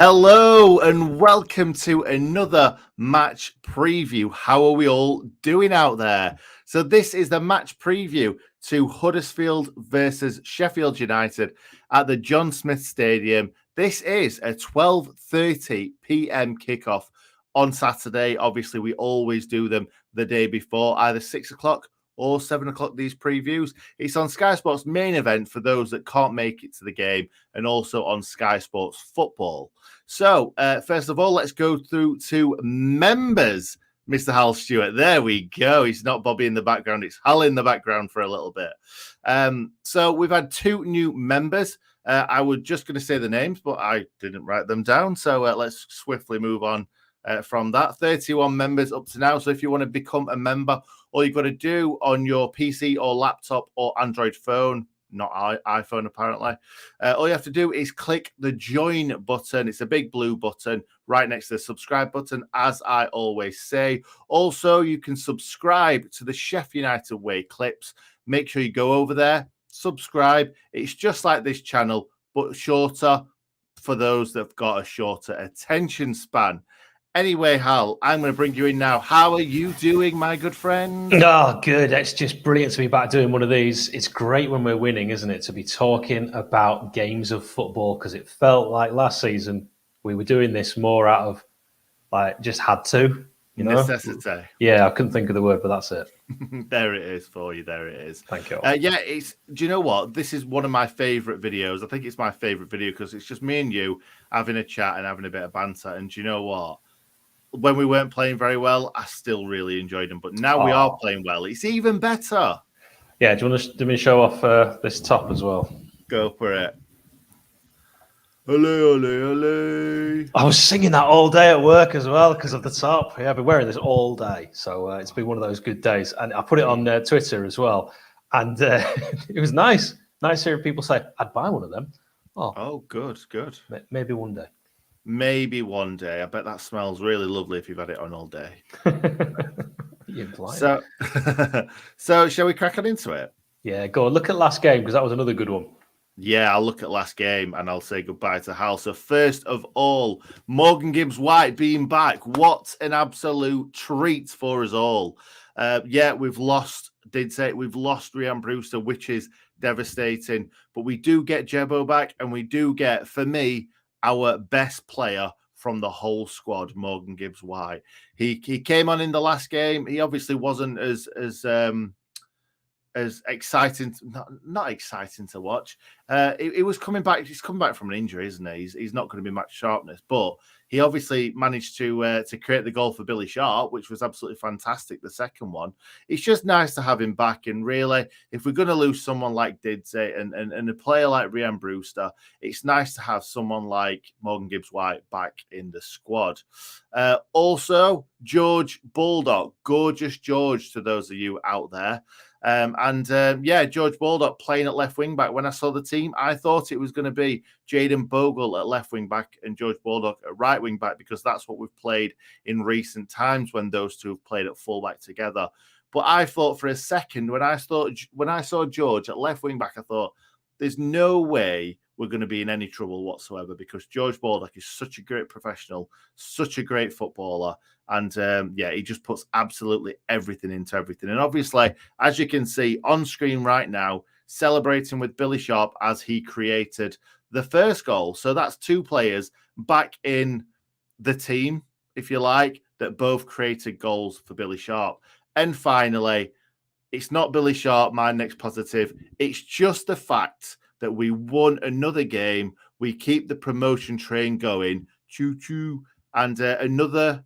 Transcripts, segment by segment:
Hello and welcome to another match preview. How are we all doing out there? So this is the match preview to Huddersfield versus Sheffield United at the John Smith Stadium. This is a 12:30 p.m. kickoff on Saturday. Obviously, we always do them the day before, either 6 o'clock or 7 o'clock, these previews. It's on Sky Sports main event for those that can't make it to the game, and also on Sky Sports Football. So, first of all, let's go through to members. Mr. Hal Stewart, there we go. It's not Bobby in the background, it's Hal in the background for a little bit. So we've had two new members. I was just going to say the names, but I didn't write them down. So let's swiftly move on from that. 31 members up to now. So if you want to become a member, all you've got to do on your PC or laptop or Android phone, not iPhone apparently, all you have to do is click the join button. It's a big blue button right next to the subscribe button, as I always say. Also, you can subscribe to the Sheff United Way clips. Make sure you go over there, subscribe. It's just like this channel, but shorter for those that have got a shorter attention span. Anyway, Hal, I'm going to bring you in now. How are you doing, my good friend? Oh, good. It's just brilliant to be back doing one of these. It's great when we're winning, isn't it, to be talking about games of football, because it felt like last season we were doing this more out of, like, just had to, you know? Necessity. Yeah, I couldn't think of the word, but that's it. There it is for you. There it is. Thank you. Yeah, do you know what? This is one of my favourite videos. I think it's my favourite video because it's just me and you having a chat and having a bit of banter. And do you know what? When we weren't playing very well, I still really enjoyed them. But now we are playing well. It's even better. Yeah, do you want to do me show off this top as well? Go for it. Ole, ole, ole. I was singing that all day at work as well because of the top. Yeah, I've been wearing this all day. So it's been one of those good days. And I put it on Twitter as well. And it was nice. Nice hearing people say, I'd buy one of them. Oh, good, good. Maybe one day. Maybe one day. I bet that smells really lovely if you've had it on all day. So shall we crack on into it? Yeah, go on. Look at last game, because that was another good one. Yeah, I'll look at last game and I'll say goodbye to Hal. So first of all, Morgan Gibbs-White being back. What an absolute treat for us all. Yeah, we've lost Ryan Brewster, which is devastating. But we do get Jebo back, and we do get, for me, our best player from the whole squad, Morgan Gibbs-White. He came on in the last game. He obviously wasn't as exciting, not exciting to watch. He was coming back. He's coming back from an injury, isn't he? He's not going to be match sharpness, but he obviously managed to create the goal for Billy Sharp, which was absolutely fantastic. The second one. It's just nice to have him back. And really, if we're going to lose someone like 𝐍𝐸 and a player like Ryan Brewster, it's nice to have someone like Morgan Gibbs-White back in the squad. Also, George Baldock, gorgeous George to those of you out there. Yeah, George Baldock playing at left wing back. When I saw the team, I thought it was going to be Jayden Bogle at left wing back and George Baldock at right wing back, because that's what we've played in recent times when those two have played at full back together. But I thought for a second, when I saw George at left wing back, I thought there's no way we're going to be in any trouble whatsoever, because George Baldock is such a great professional, such a great footballer. And yeah, he just puts absolutely everything into everything. And obviously, as you can see on screen right now, celebrating with Billy Sharp as he created the first goal. So that's two players back in the team, if you like, that both created goals for Billy Sharp. And finally, it's not Billy Sharp, my next positive. It's just the fact that we won another game. We keep the promotion train going. Choo-choo. And another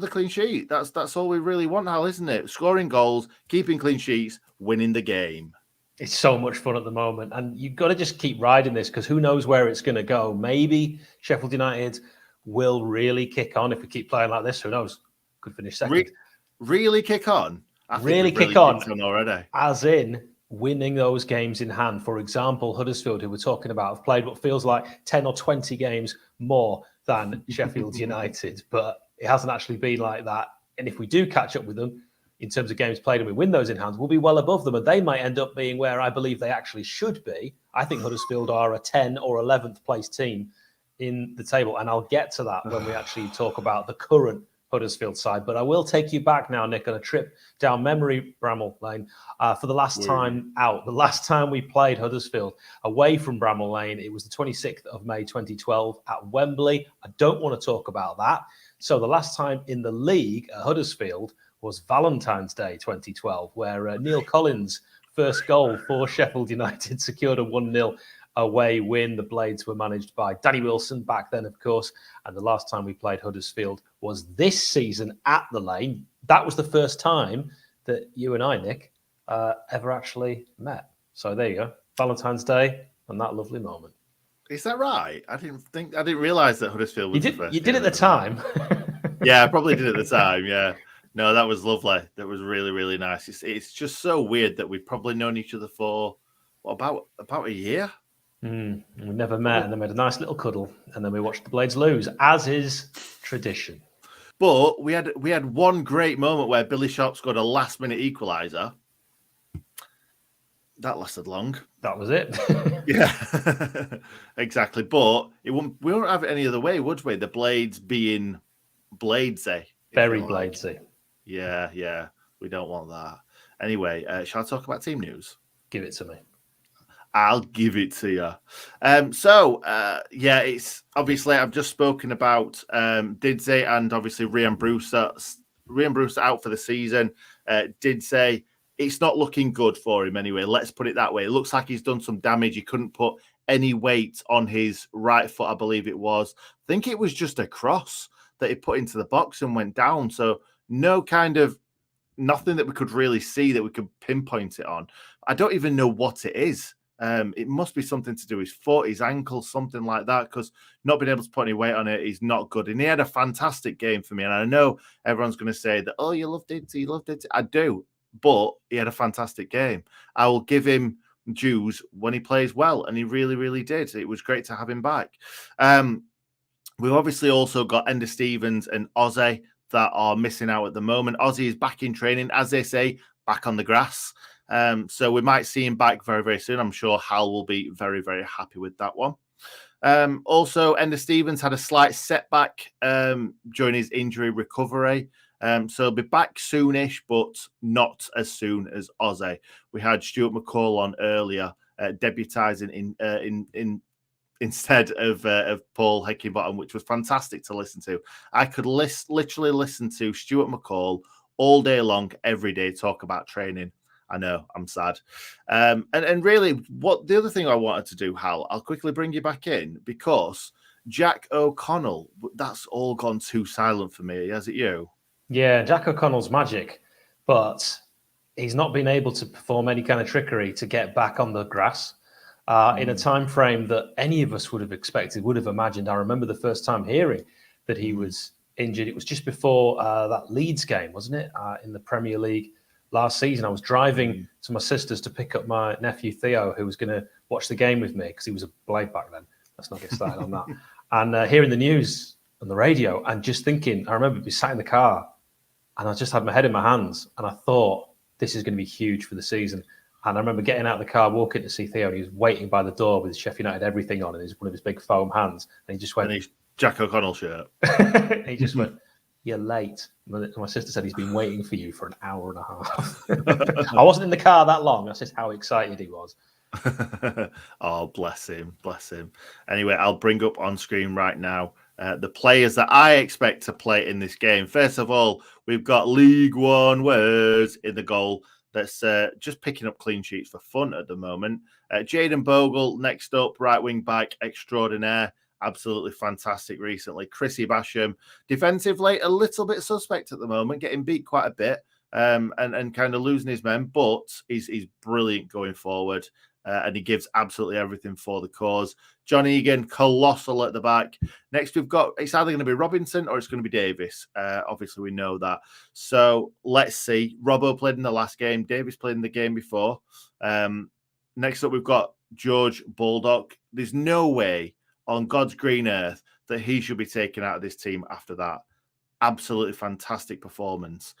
clean sheet. That's all we really want, Hal, isn't it? Scoring goals, keeping clean sheets, winning the game. It's so much fun at the moment, and you've got to just keep riding this, because who knows where it's going to go. Maybe Sheffield United will really kick on if we keep playing like this. Who knows? Could finish second. Really kick on? Really kick on already. As in winning those games in hand. For example, Huddersfield, who we're talking about, have played what feels like 10 or 20 games more than Sheffield United, but it hasn't actually been like that. And if we do catch up with them in terms of games played and we win those in hand, we'll be well above them, and they might end up being where I believe they actually should be. I think Huddersfield are a 10 or 11th place team in the table. And I'll get to that when we actually talk about the current Huddersfield side. But I will take you back now, Nick, on a trip down memory Bramall Lane for the last time out. The last time we played Huddersfield away from Bramall Lane, it was the 26th of May 2012 at Wembley. I don't want to talk about that. So the last time in the league at Huddersfield was Valentine's Day 2012, where Neil Collins' first goal for Sheffield United secured a 1-0 away win. The Blades were managed by Danny Wilson back then, of course. And the last time we played Huddersfield was this season at the Lane. That was the first time that you and I, Nick, ever actually met. So there you go. Valentine's Day and that lovely moment. Is that right? I didn't realise that Huddersfield was the first. You did at the time. Yeah, I probably did at the time. Yeah. No, that was lovely. That was really, really nice. It's just so weird that we've probably known each other for about a year. We never met, and then we had a nice little cuddle, and then we watched the Blades lose, as is tradition. But we had one great moment where Billy Sharp scored a last-minute equaliser. That lasted long. That was it. Yeah, exactly. But we won't have it any other way, would we? The Blades being Bladesy. Very Bladesy. Yeah. We don't want that. Anyway, shall I talk about team news? Give it to me. I'll give it to you. It's obviously I've just spoken about 𝐍𝐨 and obviously Ryan Brewster. Ryan Brewster out for the season. 𝐍𝐨, it's not looking good for him anyway. Let's put it that way. It looks like he's done some damage. He couldn't put any weight on his right foot, I believe it was. I think it was just a cross that he put into the box and went down. So nothing that we could really see that we could pinpoint it on. I don't even know what it is. It must be something to do with his foot, his ankle, something like that, because not being able to put any weight on it is not good. And he had a fantastic game for me. And I know everyone's going to say that, oh, you love 𝐍𝐨, you love 𝐍𝐨. I do, but he had a fantastic game. I will give him dues when he plays well, and he really, really did. It was great to have him back. We've obviously also got Enda Stevens and 𝐍𝐨 that are missing out at the moment. 𝐍𝐨 is back in training, as they say, back on the grass. So we might see him back very, very soon. I'm sure Hal will be very, very happy with that one. Also, Enda Stevens had a slight setback during his injury recovery. So he'll be back soonish, but not as soon as 𝐍𝐨. We had Stuart McCall on earlier, debutising in instead of Paul Heckingbottom, which was fantastic to listen to. I could literally listen to Stuart McCall all day long, every day, talk about training. I know, I'm sad. And really, what the other thing I wanted to do, Hal, I'll quickly bring you back in, because Jack O'Connell, that's all gone too silent for me, hasn't you? Yeah, Jack O'Connell's magic, but he's not been able to perform any kind of trickery to get back on the grass in a time frame that any of us would have expected, would have imagined. I remember the first time hearing that he was injured. It was just before that Leeds game, wasn't it, in the Premier League last season. I was driving to my sister's to pick up my nephew Theo, who was going to watch the game with me because he was a Blade back then. Let's not get started on that. And hearing the news on the radio and just thinking, I remember we sat in the car and I just had my head in my hands and I thought, this is going to be huge for the season. And I remember getting out of the car, walking to see Theo, and he was waiting by the door with his Sheffield United everything on and one of his big foam hands. And he just went... And his Jack O'Connell shirt. And he just went, you're late. My sister said he's been waiting for you for an hour and a half. I wasn't in the car that long. That's just how excited he was. Oh, bless him. Bless him. Anyway, I'll bring up on screen right now the players that I expect to play in this game. First of all, we've got League One Words in the goal. That's just picking up clean sheets for fun at the moment. Jayden Bogle next up, right wing back extraordinaire. Absolutely fantastic recently. Chrissy Basham, defensively, a little bit suspect at the moment, getting beat quite a bit and kind of losing his men, but he's brilliant going forward. And he gives absolutely everything for the cause. John Egan, colossal at the back. Next, we've got, it's either going to be Robinson or it's going to be Davis. Obviously, we know that. So let's see. Robbo played in the last game. Davis played in the game before. Next up, we've got George Baldock. There's no way on God's green earth that he should be taken out of this team after that. Absolutely fantastic performance.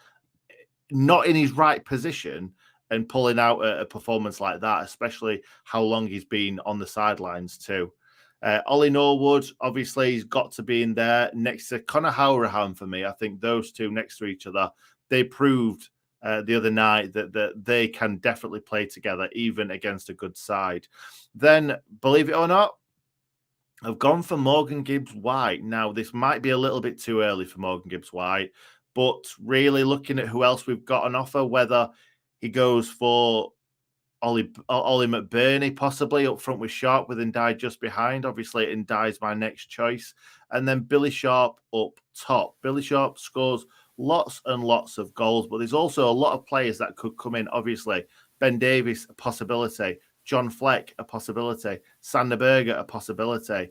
Not in his right position, and pulling out a performance like that, especially how long he's been on the sidelines too. Ollie Norwood, obviously, he's got to be in there next to Conor Howrahan for me. I think those two next to each other, they proved the other night that they can definitely play together, even against a good side. Then, believe it or not, I've gone for Morgan Gibbs-White. Now, this might be a little bit too early for Morgan Gibbs-White, but really looking at who else we've got on offer, whether he goes for Ollie McBurney possibly up front with Sharp with Ndiaye just behind. Obviously, Ndiaye's my next choice. And then Billy Sharp up top. Billy Sharp scores lots and lots of goals, but there's also a lot of players that could come in. Obviously, Ben Davies, a possibility. John Fleck, a possibility. Sander Berger, a possibility.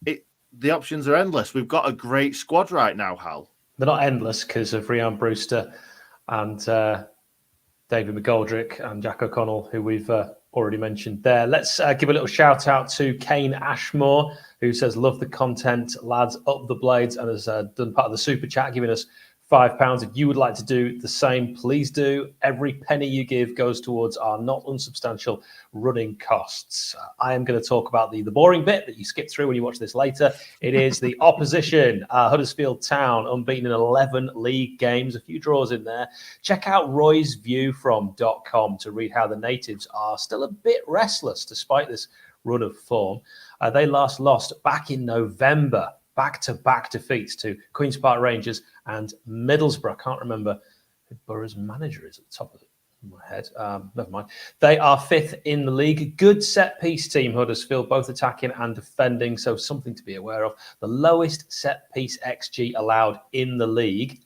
The options are endless. We've got a great squad right now, Hal. They're not endless because of Rhian Brewster and David McGoldrick and Jack O'Connell, who we've already mentioned there. Let's give a little shout out to Kane Ashmore, who says, love the content, lads, up the blades, and has done part of the super chat, giving us £5. If you would like to do the same, please do. Every penny you give goes towards our not unsubstantial running costs. I am going to talk about the boring bit that you skip through when you watch this later. It is the opposition. Huddersfield Town, unbeaten in 11 league games, a few draws in there. Check out Roy's View from .com to read how the natives are still a bit restless despite this run of form. They last lost back in November. Back-to-back defeats to Queen's Park Rangers and Middlesbrough. I can't remember who Borough's manager is at the top of my head. Never mind. They are 5th in the league. Good set-piece team, Huddersfield, both attacking and defending, so something to be aware of. The lowest set-piece XG allowed in the league.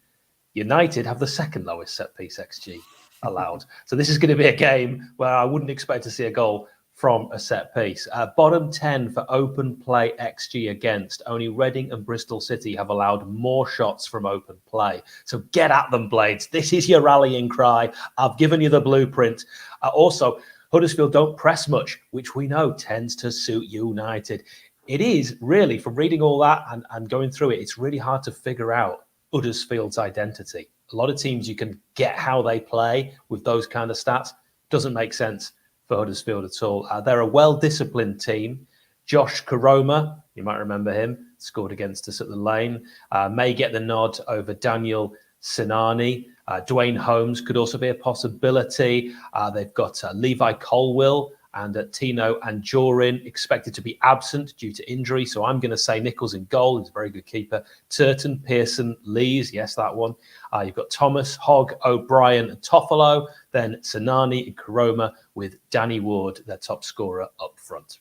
United have the second lowest set-piece XG allowed. So this is going to be a game where I wouldn't expect to see a goal from a set piece. Bottom 10 for open play XG against. Only Reading and Bristol City have allowed more shots from open play. So get at them, Blades. This is your rallying cry. I've given you the blueprint. Also, Huddersfield don't press much, which we know tends to suit United. It is really, from reading all that and going through it, it's really hard to figure out Huddersfield's identity. A lot of teams, you can get how they play with those kind of stats. Doesn't make sense for Huddersfield at all. They're a well-disciplined team. Josh Karoma, you might remember him, scored against us at the Lane, may get the nod over Daniel Sinani. Dwayne Holmes could also be a possibility. They've got Levi Colwill and Tino Anjorin expected to be absent due to injury. So I'm going to say Nichols in goal. He's a very good keeper. Turton, Pearson, Lees. Yes, that one. You've got Thomas, Hogg, O'Brien, and Toffolo. Then Sinani and Karoma with Danny Ward, their top scorer, up front.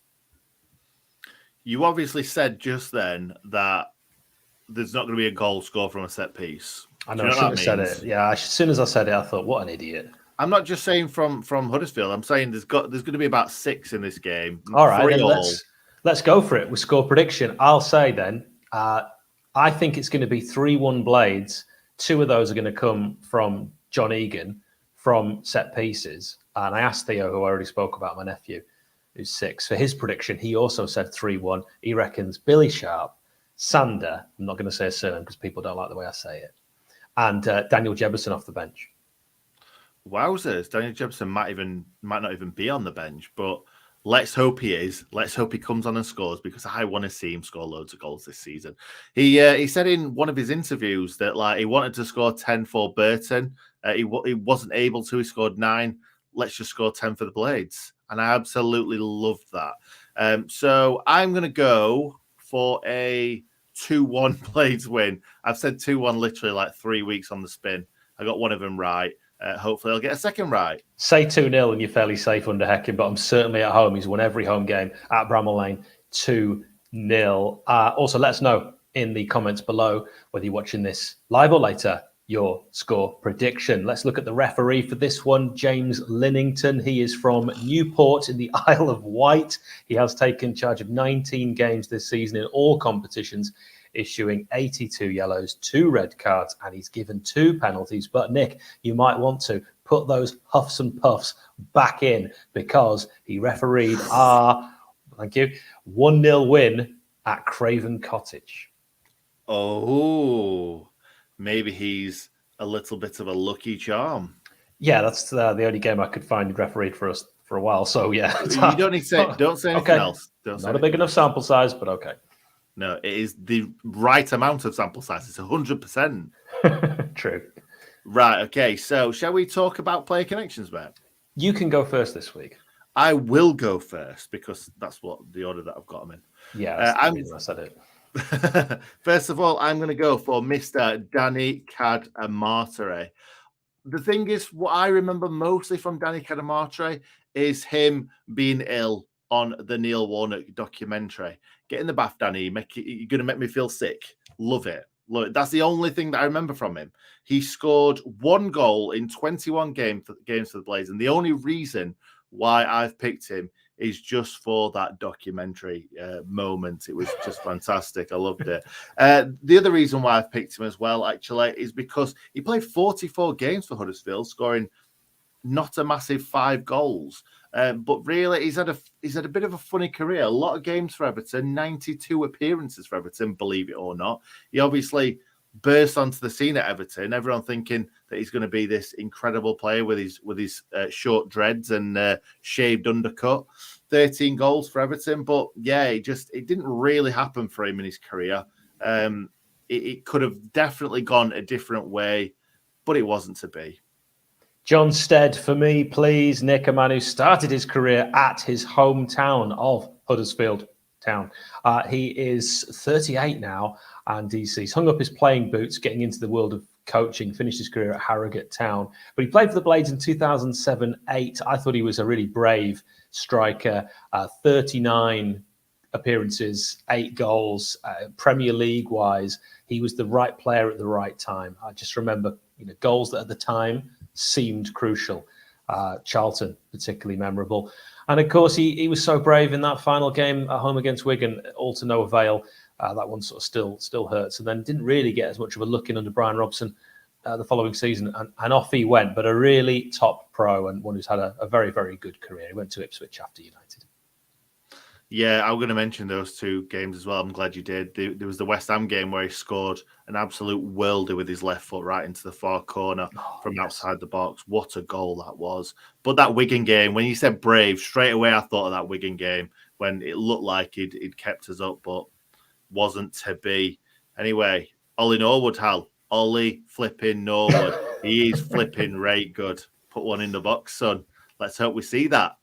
You obviously said just then that there's not going to be a goal scored from a set piece. I know, I should have said it. Yeah, as soon as I said it, I thought, what an idiot. I'm not just saying from Huddersfield. I'm saying there's going to be about 6 in this game. All right, then let's go for it with score prediction. I'll say then, I think it's going to be 3-1 Blades. 2 of those are going to come from John Egan from set pieces. And I asked Theo, who I already spoke about, my nephew, who's 6, for his prediction. He also said 3-1. He reckons Billy Sharp, Sander, I'm not going to say a surname because people don't like the way I say it, and Daniel Jefferson off the bench. Wowzers. Daniel Jefferson might not even be on the bench, but let's hope he is. Let's hope he comes on and scores because I want to see him score loads of goals this season. He said in one of his interviews that he wanted to score 10 for Burton. He wasn't able to. He scored 9. Let's just score 10 for the Blades. And I absolutely loved that. So I'm going to go for a 2-1 Blades win. I've said 2-1 literally like 3 weeks on the spin. I got one of them right. Hopefully I'll get a second right. Say 2-0 and you're fairly safe under Hecking, but I'm certainly at home. He's won every home game at Bramall Lane 2-0. Also, let us know in the comments below whether you're watching this live or later, your score prediction. Let's look at the referee for this one, James Linnington. He is from Newport in the Isle of Wight. He has taken charge of 19 games this season in all competitions, issuing 82 yellows, 2 red cards, and he's given 2 penalties. But Nick, you might want to put those huffs and puffs back in because he refereed our, thank you, 1-0 win at Craven Cottage. Oh, maybe he's a little bit of a lucky charm. Yeah, that's the only game I could find refereed for us for a while. So yeah, You don't need to say, don't say anything else. Not a big enough sample size, but okay. No, it is the right amount of sample size. It's 100%. True. Right. Okay. So shall we talk about player connections, mate? You can go first this week. I will go first because that's what the order that I've got them in. Yeah, that's the reason I said it. First of all, I'm going to go for Mr. Danny Cadamartere. The thing is, what I remember mostly from Danny Cadamartere is him being ill on the Neil Warnock documentary. Get in the bath, Danny. You're going to make me feel sick. Love it. Love it. That's the only thing that I remember from him. He scored 1 goal in 21 games for the Blades. And the only reason why I've picked him is just for that documentary moment. It was just fantastic. I loved it. The other reason why I've picked him as well, actually, is because he played 44 games for Huddersfield, scoring not a massive 5 goals. But really, he's had a bit of a funny career. A lot of games for Everton, 92 appearances for Everton, believe it or not. He obviously burst onto the scene at Everton. Everyone thinking that he's going to be this incredible player with his short dreads and shaved undercut. 13 goals for Everton, but yeah, it didn't really happen for him in his career. It could have definitely gone a different way, but it wasn't to be. John Stead for me, please. Nick, a man who started his career at his hometown of Huddersfield Town. He is 38 now, and he's hung up his playing boots, getting into the world of coaching, finished his career at Harrogate Town. But he played for the Blades in 2007-8. I thought he was a really brave striker. 39 appearances, 8 goals. Premier League-wise, he was the right player at the right time. I just remember goals that at the time seemed crucial. Charlton, particularly memorable. And of course, he was so brave in that final game at home against Wigan, all to no avail. That one sort of still hurts. And then didn't really get as much of a look in under Brian Robson the following season. And off he went, but a really top pro and one who's had a very, very good career. He went to Ipswich after United. Yeah, I'm going to mention those 2 games as well. I'm glad you did. There was the West Ham game where he scored an absolute worlder with his left foot right into the far corner from outside the box. What a goal that was. But that Wigan game, when you said brave, straight away I thought of that Wigan game when it looked like he'd kept us up, but wasn't to be. Anyway, Ollie Norwood, Hal. Ollie flipping Norwood. He is flipping right good. Put one in the box, son. Let's hope we see that.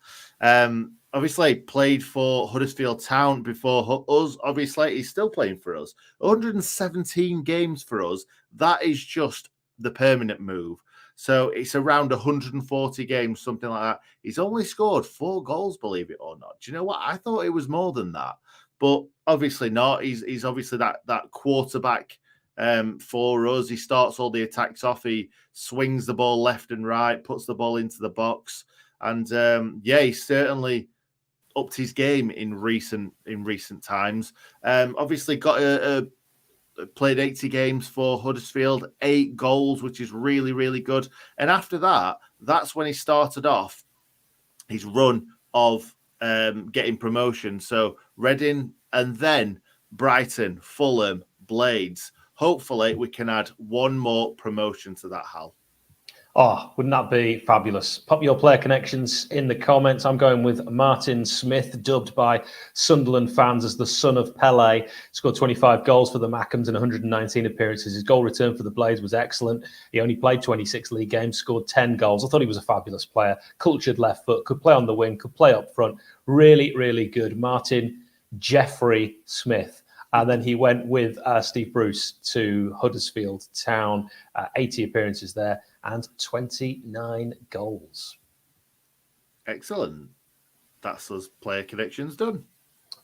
Obviously, played for Huddersfield Town before us. Obviously, he's still playing for us. 117 games for us. That is just the permanent move. So it's around 140 games, something like that. He's only scored 4 goals, believe it or not. Do you know what? I thought it was more than that. But obviously not. He's obviously that quarterback for us. He starts all the attacks off. He swings the ball left and right, puts the ball into the box. And he certainly upped his game in recent times. Obviously got played 80 games for Huddersfield, 8 goals, which is really, really good. And after that, that's when he started off his run of getting promotion. So Reading and then Brighton, Fulham, Blades. Hopefully we can add one more promotion to that, Hal. Oh, wouldn't that be fabulous? Pop your player connections in the comments. I'm going with Martin Smith, dubbed by Sunderland fans as the son of Pele. Scored 25 goals for the Mackems in 119 appearances. His goal return for the Blades was excellent. He only played 26 league games, scored 10 goals. I thought he was a fabulous player. Cultured left foot, could play on the wing, could play up front. Really, really good. Martin Jeffrey Smith. And then he went with Steve Bruce to Huddersfield Town, 80 appearances there and 29 goals. Excellent. That's us player connections done.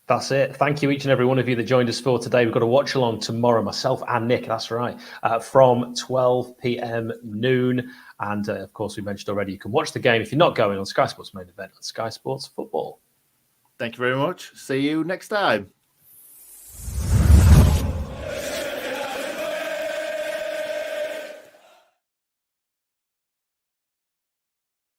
That's it. Thank you, each and every one of you that joined us for today. We've got a watch along tomorrow, myself and Nick, that's right, from 12 p.m. noon. And of course, we mentioned already, you can watch the game if you're not going on Sky Sports main event on Sky Sports Football. Thank you very much. See you next time.